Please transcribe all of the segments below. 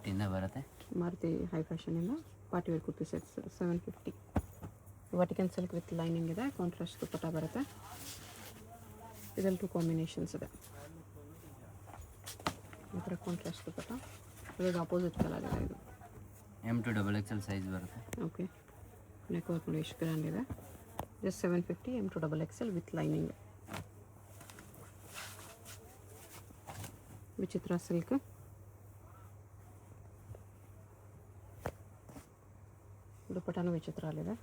750 ಇಂದ ಬರುತ್ತೆ. ಮಾರುತಿ ಹೈ ಫ್ಯಾಷನಿಂದ party wear kurti sets 750. Vertical silk with lining ಇದೆ, ಕಾಂಟ್ರಾಸ್ಟ್ ದುಪ್ಪಟ್ಟ ಬರುತ್ತೆ. ಇದರಲ್ಲಿ 2 ಕಾಂಬಿನೇಷನ್ಸ್ ಇದೆ. ಈ ಥರ ಕಾಂಟ್ರಾಸ್ಟ್ ದುಪ್ಪಟ್ಟ, ಇವಾಗ ಅಪೋಸಿಟ್ ಕಲರ್ ಇದೆ. ಇದು M2XXL ಸೈಜ್ ಬರುತ್ತೆ. ಓಕೆ, ನೆಕ್ ವರ್ಕ್ ನೋಡಿ ಎಷ್ಟು ಗ್ರ್ಯಾಂಡ್ ಇದೆ. Just 750 M2XXL with lining. ವಿಚಿತ್ರ ಸಿಲ್ಕ್, ದುಪ್ಪಟ್ಟನೂ ವಿಚಿತ್ರ ಅಲ್ಲಿದೆ.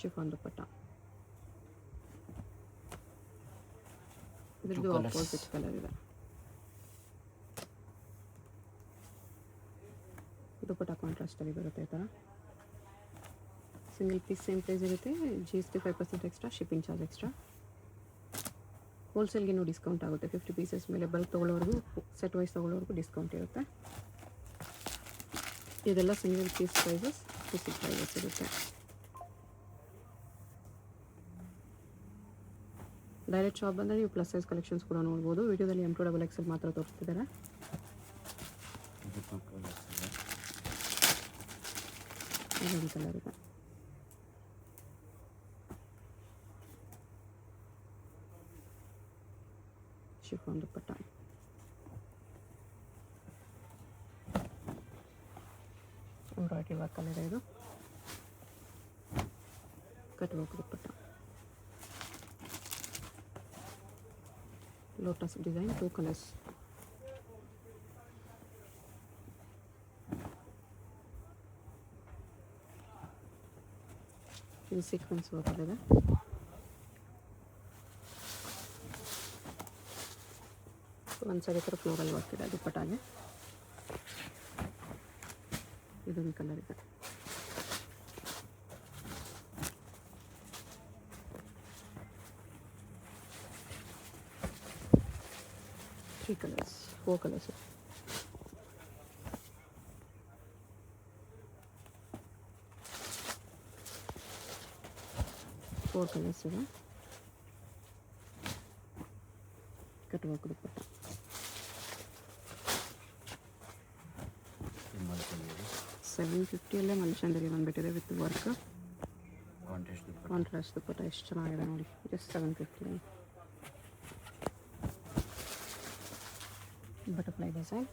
ಶಿಫಾನ್ ದುಪ್ಪಟ್ಟ, ಇದ್ರದ್ದು ಆಪೋಸಿಟ್ ಕಲರ್ ಇದೆ. ದುಪ್ಪಟ್ಟ ಕಾಂಟ್ರಾಸ್ಟಲ್ಲಿ ಬರುತ್ತೆ. ಈ ಥರ ಸಿಂಗಲ್ ಪೀಸ್ ಸೇಮ್ ಪ್ರೈಸ್ ಇರುತ್ತೆ. GST 5% extra, shipping charge extra. ಹೋಲ್ಸೇಲ್ಗೆ ಇನ್ನೂ ಡಿಸ್ಕೌಂಟ್ ಆಗುತ್ತೆ. 50 ಪೀಸಸ್ ಮೇಲೆ ಬಲ್ಕ್ ತೊಗೊಳ್ಳೋರ್ಗೂ, ಸೆಟ್ ವೈಸ್ ತೊಗೊಳ್ಳೋರ್ಗೂ ಡಿಸ್ಕೌಂಟ್ ಇರುತ್ತೆ. ಇದೆಲ್ಲ single piece prices, fixed prices ಇರುತ್ತೆ. ಡೈರೆಕ್ಟ್ ಶಾಪ್ ಬಂದರೆ ನೀವು ಪ್ಲಸ್ ಸೈಜ್ ಕಲೆಕ್ಷನ್ಸ್ ಕೂಡ ನೋಡ್ಬೋದು. ವಿಡಿಯೋದಲ್ಲಿ M2XXL ಮಾತ್ರ ತೋರಿಸ್ತಿದ್ದಾರೆ. ಇದೊಂದು ಕಲರ್ ಇದೆ. ಶಿಫಾನ್ ದುಪ್ಪಟ್ಟ, ಎಂಬ್ರಾಯ್ಡ್ರಿ ವರ್ಕ್ ಕಲರ್ ಇದು. ಕಟ್ ವರ್ಕ್ ದುಪ್ಪಟ್ಟ, ಲೋಟಸ್ ಡಿಸೈನ್, 2 ಕಲರ್ಸ್. ಇದು ಸೀಕ್ವೆನ್ಸ್ ವರ್ಕ್ ಇದೆ. ಒಂದು ಸೈಡ್ ಥರ ಫ್ಲೋರಲ್ ವರ್ಕ್ ಇದೆ ದುಪ್ಪಟ್ಟಾಗೆ. ಇದೊಂದು ಕಲರ್ ಇದೆ. Three colors, 4 colors. Four colors ಇದೆ. ಕಟ್ ವರ್ಕ್ ದುಪ್ಪಟ್ಟ, 750 ಅಲ್ಲೇ ಮಲ್ಚಂದರಿ ಬಂದುಬಿಟ್ಟಿದೆ ವಿತ್ ವರ್ಕ್. ಕಾಂಟ್ರಾಸ್ಟ್ ದುಪ್ಪಟ್ಟ ಎಷ್ಟು ಚೆನ್ನಾಗಿದೆ ನೋಡಿ. ಜಸ್ಟ್ 750. ಬಟರ್ಫ್ಲೈ ಡಿಸೈನ್,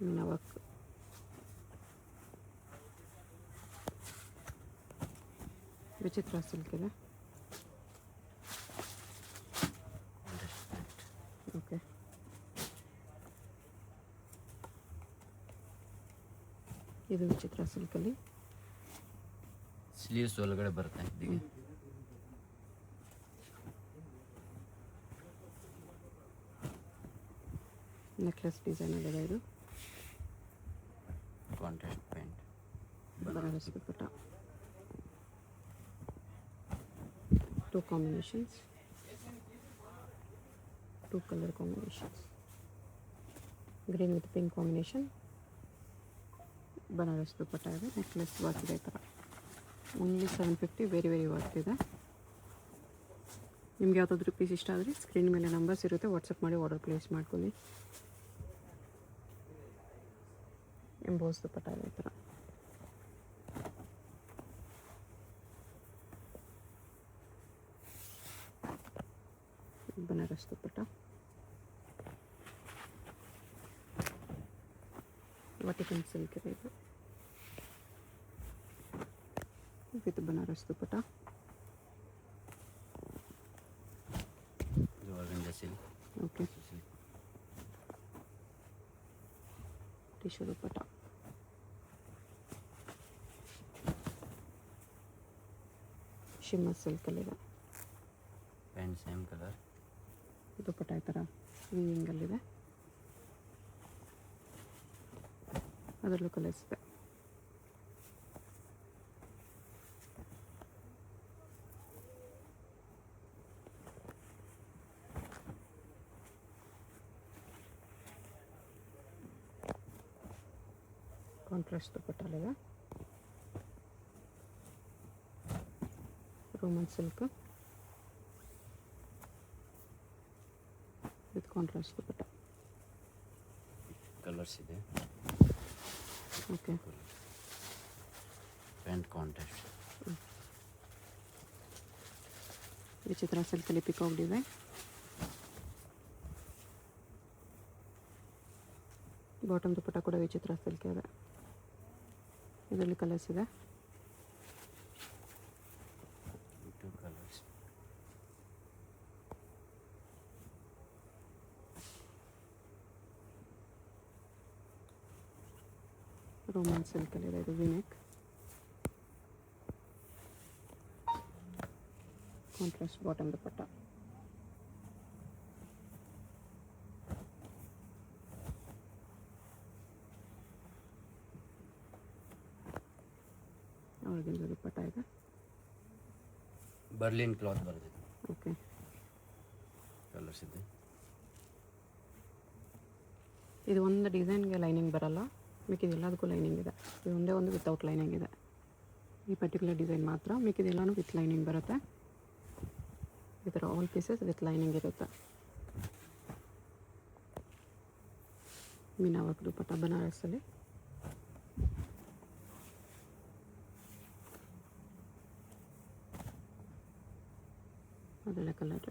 ಮೀನಾ ವರ್ಕ್. ವಿಚಿತ್ರ ಸಿಲ್ಕ್ ಇದೆ. ಓಕೆ, ಇದು ವಿಚಿತ್ರ ಸಿಲ್ಕಲ್ಲಿ ಸ್ಲೀವ್ಸ್ ಒಳಗಡೆ ಬರುತ್ತೆ. ಇದಕ್ಕೆ ನೆಕ್ಲೆಸ್ ಡಿಸೈನ್ ಇದೆ. ಇದು contrast pant, Banaras dupatta, 2 combinations, 2 colour combinations. Green with pink combination, Banaras dupatta ಇದೆ. ನೆಕ್ಲೆಸ್ ವರ್ಕ್ ಇದೆ. ಈ ಥರ ಓನ್ಲಿ 750. ವೆರಿ ವರ್ತ್ ಇದೆ. ನಿಮ್ಗೆ ಯಾವುದಾದ್ರೂ ಪೀಸ್ ಇಷ್ಟ ಆದರೆ ಸ್ಕ್ರೀನ್ ಮೇಲೆ ನಂಬರ್ಸ್ ಇರುತ್ತೆ, ವಾಟ್ಸಪ್ ಮಾಡಿ ಆರ್ಡರ್ ಪ್ಲೇಸ್ ಮಾಡ್ಕೊಳ್ಳಿ. ಎಂಬೋಸ್ ದುಪ್ಪಟ್ಟ ಇದೆ. ಈ ಥರ ಬನಾರಸ್ ದುಪ್ಪಟ್ಟ, ವರ್ಟಿಕಲ್ ಸಿಲ್ಕ್ ಇದೆ. ಇದು with Banaras dupatta, okay. Tissue dupatta, shimmer ಸಿಲ್ಕಲ್ಲಿದೆ. ಪ್ಯಾಂಟ್ ಸೇಮ್ ಕಲರ್, ದುಪ್ಪಟ್ಟ ಈ ಥರ ವೀವಿಂಗಲ್ಲಿದೆ. ಅದರಲ್ಲೂ ಕಲರ್ಸ್ ಇದೆ. ಕಾಂಟ್ರಾಸ್ಟ್ ದುಪ್ಪಟ್ಟಲ್ಲಿದೆ. Roman silk with contrast dupatta. Colours ಇದೆ. Okay, pant contrast. ವಿಚಿತ್ರ ಸಿಲ್ಕಲ್ಲಿ ಪಿಕಾಕ್ ಡಿಸೈನ್. ಬಾಟಮ್ ದುಪಟ್ಟ ಕೂಡ ವಿಚಿತ್ರ ಸಿಲ್ಕ್ ಇದೆ. ಇದರಲ್ಲಿ ಕಲರ್ಸ್ ಇದೆ. 2 ಕಲರ್ಸ್. ರೋಮನ್ ಸಿಲ್ಕಲ್ಲಿದೆ. ಇದು ವಿನೆಕ್ ಕಾಂಟ್ರಾಸ್ಟ್ ಬಾಟಮ್ ದುಪಟ್ಟ. ಅವ್ರಿಗಿಂದು ದುಪಟ್ಟ ಇದೆ. ಬರ್ಲಿನ್ ಕ್ಲಾತ್ ಬರ್ತದೆ. ಓಕೆ, ಕಲರ್ಸ್ ಇದೆ. ಇದು ಒಂದು ಡಿಸೈನ್ಗೆ ಲೈನಿಂಗ್ ಬರಲ್ಲ, ಮಿಕ್ಕಿದ ಎಲ್ಲದಕ್ಕೂ ಲೈನಿಂಗ್ ಇದೆ. ಇದು ಒಂದೇ ಒಂದು ವಿತೌಟ್ ಲೈನಿಂಗ್ ಇದೆ. ಈ ಪರ್ಟಿಕ್ಯುಲರ್ ಡಿಸೈನ್ ಮಾತ್ರ, ಮಿಕ್ಕಿದೆಲ್ಲನೂ ವಿತ್ ಲೈನಿಂಗ್ ಬರುತ್ತೆ. ಈ ಥರ ಆಲ್ ಪೀಸಸ್ ವಿತ್ ಲೈನಿಂಗ್ ಇರುತ್ತೆ. ಮೀನಾ ವರ್ಕ್ ದುಪಟ್ಟ ಬನಾರಸಲ್ಲಿ. ಅದೆಲ್ಲ ಕಲರ್.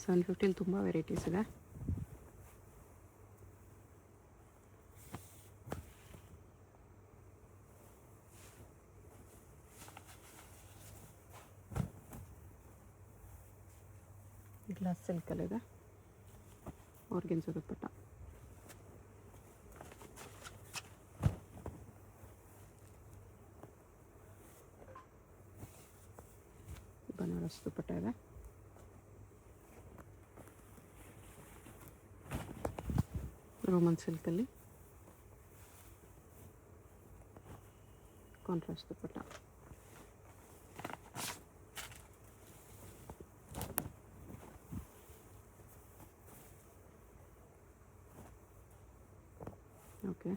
750 ತುಂಬ ವೆರೈಟೀಸ್ ಇದೆ. ಗ್ಲಾಸ್ ಸಿಲ್ಕಲ್ಲಿದೆ. ಆರ್ಗೆನ್ಸಾ ದುಪಟ್ಟ. ಬನಾರಸ್ ದುಪಟ್ಟ ಇದೆ. ರೋಮನ್ ಸಿಲ್ಕಲ್ಲಿ ಕಾಂಟ್ರಾಸ್ಟ್ ದುಪಟ್ಟ. ಓಕೆ,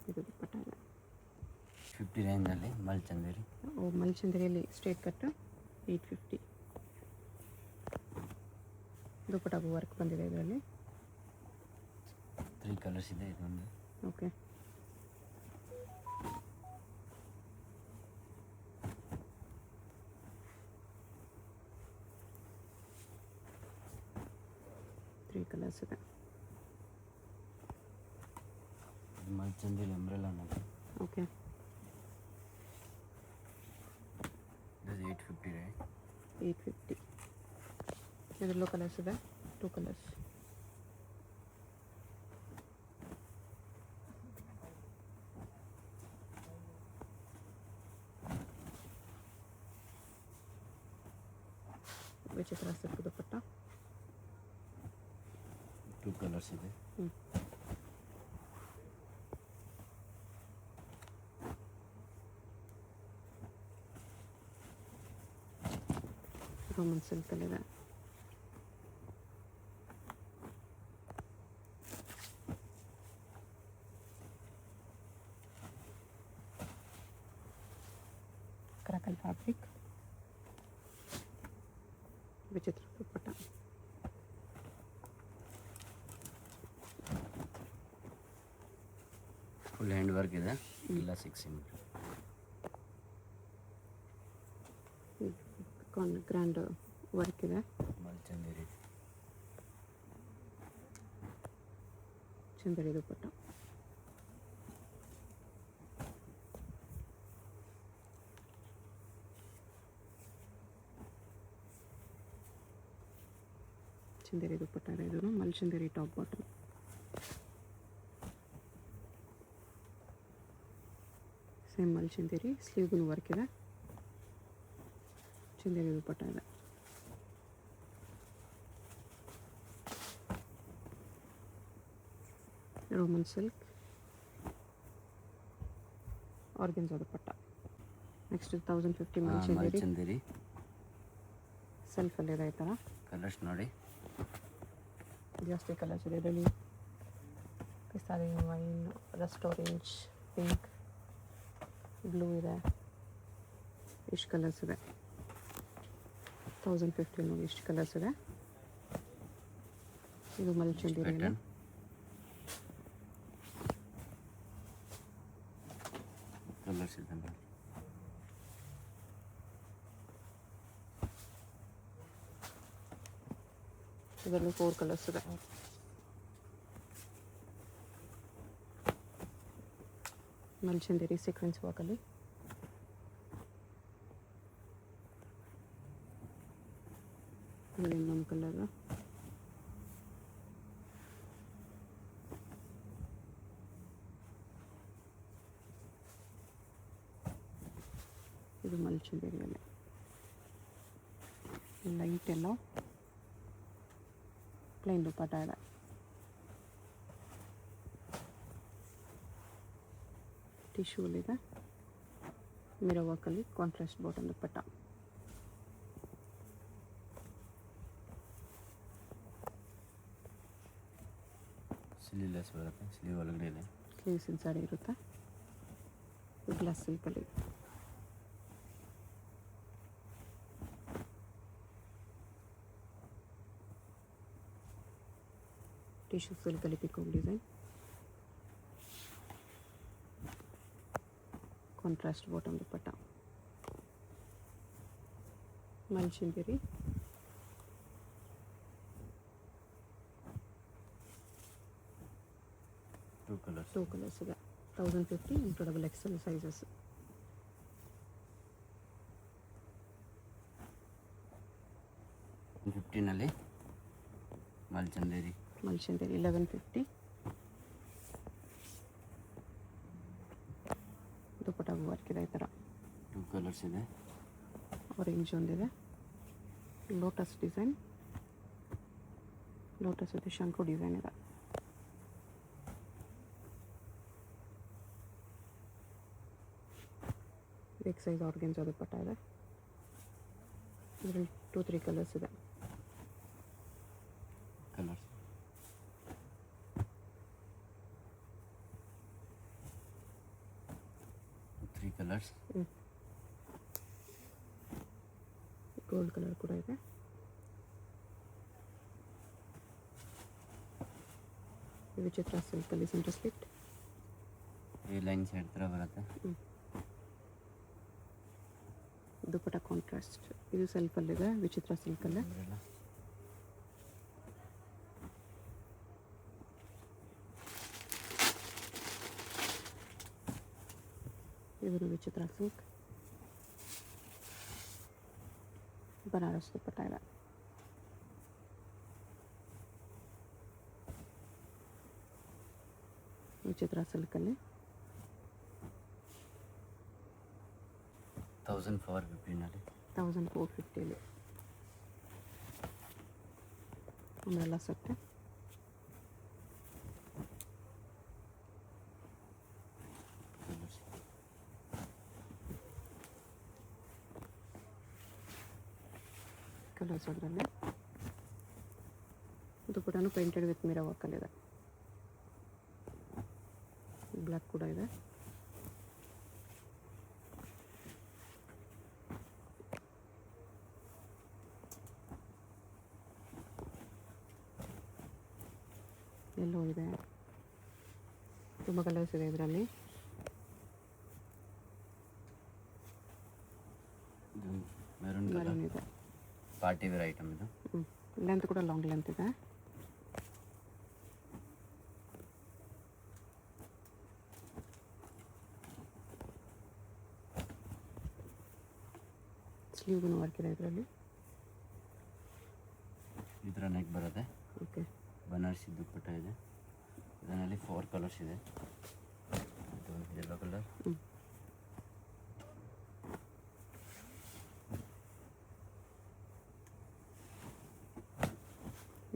ಇದು ದುಪಟ್ಟ ಇದೆ. 50 ರೇಂಜಲ್ಲಿ ಮಲ್ಚಂದೇರಿ. ಮಲ್ಚಂದ್ರಿಯಲ್ಲಿ ಸ್ಟ್ರೇಟ್ ಕಟ್ 850. ದುಪಟ್ಟಾಗೂ ವರ್ಕ್ ಬಂದಿದೆ ಇದರಲ್ಲಿ. 3 ಕಲರ್ಸ್ ಇದೆ. ಇದೊಂದು. ಓಕೆ, ಕಲರ್ಸ್ ಇದೆ. ಮಲ್ಚಂದೇರಿ ಅಂಬ್ರೆಲಾ ನೋಡಿ. Okay, this 850 right. 850. ಇದರಲ್ಲೂ ಕಲರ್ಸ್ ಇದೆ. 2 colours. Vichitra silk dupatta. 2 colours ಇದೆ. ರೋಮನ್ ಸಿಲ್ಕಲ್ಲಿದೆ. Crackle fabric. ವಿಚಿತ್ರ ದುಪಟ್ಟ. ಫುಲ್ ಹ್ಯಾಂಡ್ ವರ್ಕ್ ಇದೆ. ಎಲ್ಲ 6 ಸಿಂಬಲ್. ಗ್ರ್ಯಾಂಡ್ ವರ್ಕ್ ಇದೆ. ಮಲ್ಚಂದೇರಿ. ಚಂದೇರಿ ದುಪಟ್ಟ. ಚಂದೇರಿ ದುಪಟ್ಟ ಇದೆ. ಇದು mulchanderi top bottom. Same mulchanderi. ಸ್ಲೀವ್ಗೂ ವರ್ಕ್ ಇದೆ. ಚಂದೇರಿ ದುಪಟ್ಟ ಇದೆ. Roman silk organza dupatta. Next 1050 mulchanderi. Mulchanderi ಸೆಲ್ಫಲ್ಲಿದೆ ಈ ಥರ. ಕಲರ್ಸ್ ನೋಡಿ. ಜಾಸ್ತಿ ಕಲರ್ಸ್ ಇದೆ ಇದರಲ್ಲಿ. ಪಿಸ್ತಾಲಿಯನ್ wine, rust orange, pink, blue ಇದೆ. ಇಷ್ಟು ಕಲರ್ಸ್ ಇದೆ. 1050 ನೋಡಿ ಇಷ್ಟು ಕಲರ್ಸ್ ಇದೆ. ಇದು ಮಲ್ಚಂಡಿರಿಯಲ್ಲಿ ಕಲರ್ಸ್ ಇದೆ ನೋಡಿ. ಇದರಲ್ಲಿ 4 ಕಲರ್ಸ್ ಇದೆ. ಮಲ್ಚಂದಿರಿ ಸೀಕ್ವೆನ್ಸ್ ವರ್ಕಲ್ಲಿ. ಇದರಲ್ಲಿ ಇನ್ನೊಂದು ಕಲರ್. ಇದು ಮಲ್ಚಂದಿರಿಯಲ್ಲಿ ಲೈಟ್ ಎಲ್ಲ ಪ್ಲೈನ್ ದುಪ್ಪಟ್ಟ ಇದೆ. ಟಿಶ್ಯೂಲಿದೆ. ಮಿರೋ ವರ್ಕಲ್ಲಿ ಕಾಂಟ್ರಾಸ್ಟ್ ಬಾಟಮ್ ದುಪ್ಪಟ್ಟ. ಸ್ಲೀವ್ಲೆಸ್ ಬರುತ್ತೆ. ಸ್ಲೀವ್ ಒಳಗಡೆ ಇದೆ. ಸ್ಲೀವ್ಸ್ ಇನ್ಸೈಡ್ ಇರುತ್ತೆ. ಗ್ಲಾಸ್ ಸಿಲ್ಕಲ್ಲಿ. ಟಿಶ್ಯೂ ಸಿಲ್ಕಲ್ಲಿ peacock design. Contrast bottom dupatta. Mulchanderi. Two colours ಇದೆ. 1050 ಇಂಟು XXL ಸೈಜಸ್. ಫಿಫ್ಟೀನಲ್ಲಿ ಮಲ್ಚಂದೇರಿ 1150. ದುಪ್ಪಟ್ಟ ವರ್ಕ್ ಇದೆ ಈ ಥರ. 2 ಕಲರ್ಸ್ ಇದೆ. ಆರೆಂಜ್ ಒಂದಿದೆ. Lotus design. ಲೋಟಸ್ ಜೊತೆ ಶಂಕು ಡಿಸೈನ್ ಇದೆ. ಬಿಗ್ ಸೈಜ್ ಆರ್ಗೆನ್ಸ್ ದುಪ್ಪಟ್ಟ ಇದೆ. ಇದರಲ್ಲಿ 2-3 ಕಲರ್ಸ್ ಇದೆ. Colours 3 colours. ಗೋಲ್ಡ್ ಕಲರ್ ಕೂಡ ಇದೆ. ವಿಚಿತ್ರ ಸಿಲ್ಕಲ್ಲಿ ಸೆಂಟರ್ ಸ್ಲಿಟ್. ಈ ಲೈನ್ ಸೈಡ್ ಥರ ಬರುತ್ತೆ. ದುಪ್ಪಟ್ಟ ಕಾಂಟ್ರಾಸ್ಟ್. ಇದು ಸೆಲ್ಫಲ್ಲಿದೆ. ವಿಚಿತ್ರ ಸಿಲ್ಕಲ್ಲೇ. ಇದು ವಿಚಿತ್ರ ಸಿಲ್ಕ್. ಬನಾರಸ್ ದುಪ್ಪಟ್ಟ ಇದೆ. ವಿಚಿತ್ರ ಸಿಲ್ಕಲ್ಲಿ 1450ನಲ್ಲಿ 1450 ಆಮೇಲೆಲ್ಲ ಸೆಟ್. ಕಲರ್ಸ್ ಅದರಲ್ಲಿ. ದುಪ್ಪಟ್ಟನು ಪೇಂಟೆಡ್ ವಿತ್ ಮಿರೋ ವರ್ಕಲ್ಲಿದೆ. ಬ್ಲ್ಯಾಕ್ ಕೂಡ ಇದೆ. ಎಲ್ಲೋ ಇದೆ. ತುಂಬ ಕಲರ್ಸ್ ಇದೆ ಇದರಲ್ಲಿ. ಮೆರೂನ್ ಕಲರ್ ಇದೆ. ಪಾರ್ಟಿ ವೇರ್ ಐಟಮ್ ಇದು. ಲೆಂತ್ ಕೂಡ ಲಾಂಗ್ ಲೆಂತ್ ಇದೆ. ಸ್ಲೀವ್ಗೂ ವರ್ಕ್ ಇದೆ ಇದರಲ್ಲಿ. ಈ ಥರ ನೆಕ್ ಬರುತ್ತೆ. ಓಕೆ. ಬನಾರಸಿ ದುಪ್ಪಟ್ಟ ಇದೆ. ಇದರಲ್ಲಿ 4 ಕಲರ್ಸ್ ಇದೆ. ಇದು ಯೆಲ್ಲೋ ಕಲರ್,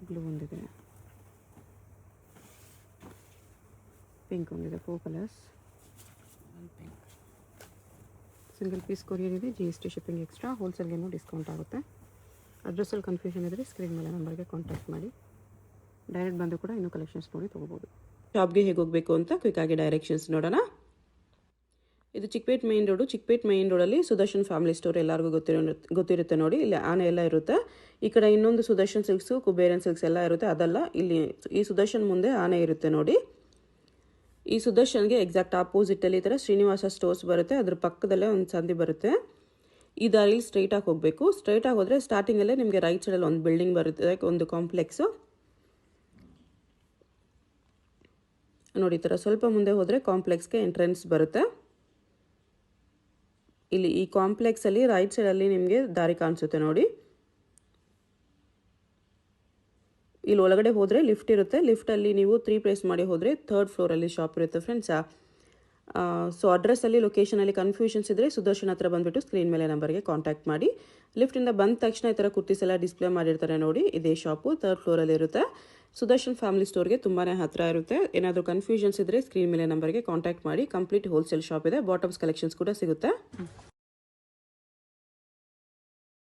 ಬ್ಲೂ ಒಂದಿದೆ, ಪಿಂಕ್ ಒಂದಿದೆ. 4 colours. Pink. Single piece courier ಇದೆ. GST shipping extra. ಹೋಲ್ಸೇಲ್ಗೇನು ಡಿಸ್ಕೌಂಟ್ ಆಗುತ್ತೆ. ಅಡ್ರೆಸ್ಸಲ್ಲಿ ಕನ್ಫ್ಯೂಷನ್ ಇದ್ದರೆ ಸ್ಕ್ರೀನ್ ಮೇಲೆ ನಂಬರ್ಗೆ ಕಾಂಟ್ಯಾಕ್ಟ್ ಮಾಡಿ. ಡೈರೆಕ್ಟ್ ಬಂದು ಕೂಡ ಇನ್ನೂ ಕಲೆಕ್ಷನ್ಸ್ ನೋಡಿ ತೊಗೋಬೋದು. ಶಾಪ್ಗೆ ಹೇಗೆ ಹೋಗಬೇಕು ಅಂತ ಕ್ವಿಕ್ಕಾಗಿ ಡೈರೆಕ್ಷನ್ಸ್ ನೋಡೋಣ. ಇದು Chickpet main road. Chickpet main ರೋಡಲ್ಲಿ ಸುದರ್ಶನ್ ಫ್ಯಾಮಿಲಿ ಸ್ಟೋರ್ ಎಲ್ಲರಿಗೂ ಗೊತ್ತಿರುತ್ತೆ ನೋಡಿ. ಇಲ್ಲಿ ಆನೆ ಎಲ್ಲ ಇರುತ್ತೆ. ಈ ಕಡೆ ಇನ್ನೊಂದು ಸುದರ್ಶನ್ ಸಿಲ್ಕ್ಸು, ಕುಬೇರನ್ ಸಿಲ್ಕ್ಸ್ ಎಲ್ಲ ಇರುತ್ತೆ. ಅದಲ್ಲ, ಇಲ್ಲಿ ಈ ಸುದರ್ಶನ್ ಮುಂದೆ ಆನೆ ಇರುತ್ತೆ ನೋಡಿ. ಈ ಸುದರ್ಶನ್ಗೆ ಎಕ್ಸಾಕ್ಟ್ ಆಪೋಸಿಟಲ್ಲಿ ಈ ಥರ ಶ್ರೀನಿವಾಸ ಸ್ಟೋರ್ಸ್ ಬರುತ್ತೆ. ಅದ್ರ ಪಕ್ಕದಲ್ಲೇ ಒಂದು ಸಂದಿ ಬರುತ್ತೆ. ಈ ದಾರಿಲಿ ಸ್ಟ್ರೈಟಾಗಿ ಹೋಗಬೇಕು. ಸ್ಟ್ರೈಟಾಗಿ ಹೋದರೆ ಸ್ಟಾರ್ಟಿಂಗಲ್ಲೇ ನಿಮಗೆ ರೈಟ್ ಸೈಡಲ್ಲಿ ಒಂದು ಬಿಲ್ಡಿಂಗ್ ಬರುತ್ತೆ, ಒಂದು ಕಾಂಪ್ಲೆಕ್ಸು ನೋಡಿ. ಈ ಥರ ಸ್ವಲ್ಪ ಮುಂದೆ ಹೋದರೆ ಕಾಂಪ್ಲೆಕ್ಸ್ಗೆ ಎಂಟ್ರೆನ್ಸ್ ಬರುತ್ತೆ. ಇಲ್ಲಿ ಈ ಕಾಂಪ್ಲೆಕ್ಸಲ್ಲಿ ರೈಟ್ ಸೈಡಲ್ಲಿ ನಿಮಗೆ ದಾರಿ ಕಾಣಿಸುತ್ತೆ ನೋಡಿ. ಇಲ್ಲಿ ಒಳಗಡೆ ಹೋದರೆ ಲಿಫ್ಟ್ ಇರುತ್ತೆ. ಲಿಫ್ಟಲ್ಲಿ ನೀವು 3 ಪ್ರೆಸ್ ಮಾಡಿ ಹೋದರೆ 3rd ಫ್ಲೋರಲ್ಲಿ ಶಾಪ್ ಇರುತ್ತೆ ಫ್ರೆಂಡ್ಸಾ. ಸೊ ಅಡ್ರೆಸ್ಸಲ್ಲಿ ಲೊಕೇಶನಲ್ಲಿ ಕನ್ಫ್ಯೂಷನ್ಸ್ ಇದ್ದರೆ ಸುದರ್ಶನ್ ಹತ್ರ ಬಂದುಬಿಟ್ಟು ಸ್ಕ್ರೀನ್ ಮೇಲೆ ನಂಬರ್ಗೆ ಕಾಂಟ್ಯಾಕ್ಟ್ ಮಾಡಿ. ಲಿಫ್ಟಿಂದ ಬಂದ ತಕ್ಷಣ ಈ ಥರ ಕುರ್ತೀಸ್ ಎಲ್ಲ ಡಿಸ್ಪ್ಲೇ ಮಾಡಿರ್ತಾರೆ ನೋಡಿ. ಇದೇ ಶಾಪು 3rd ಫ್ಲೋರಲ್ಲಿ ಇರುತ್ತೆ. ಸುದರ್ಶನ್ ಫ್ಯಾಮಿಲಿ ಸ್ಟೋರ್ಗೆ ತುಂಬಾ ಹತ್ತಿರ ಇರುತ್ತೆ. ಏನಾದರೂ ಕನ್ಫ್ಯೂಷನ್ಸ್ ಇದ್ದರೆ ಸ್ಕ್ರೀನ್ ಮೇಲೆ ನಂಬರ್ಗೆ ಕಾಂಟ್ಯಾಕ್ಟ್ ಮಾಡಿ. ಕಂಪ್ಲೀಟ್ ಹೋಲ್ಸೇಲ್ ಶಾಪ್ ಇದೆ. ಬಾಟಮ್ಸ್ ಕಲೆಕ್ಷನ್ಸ್ ಕೂಡ ಸಿಗುತ್ತೆ.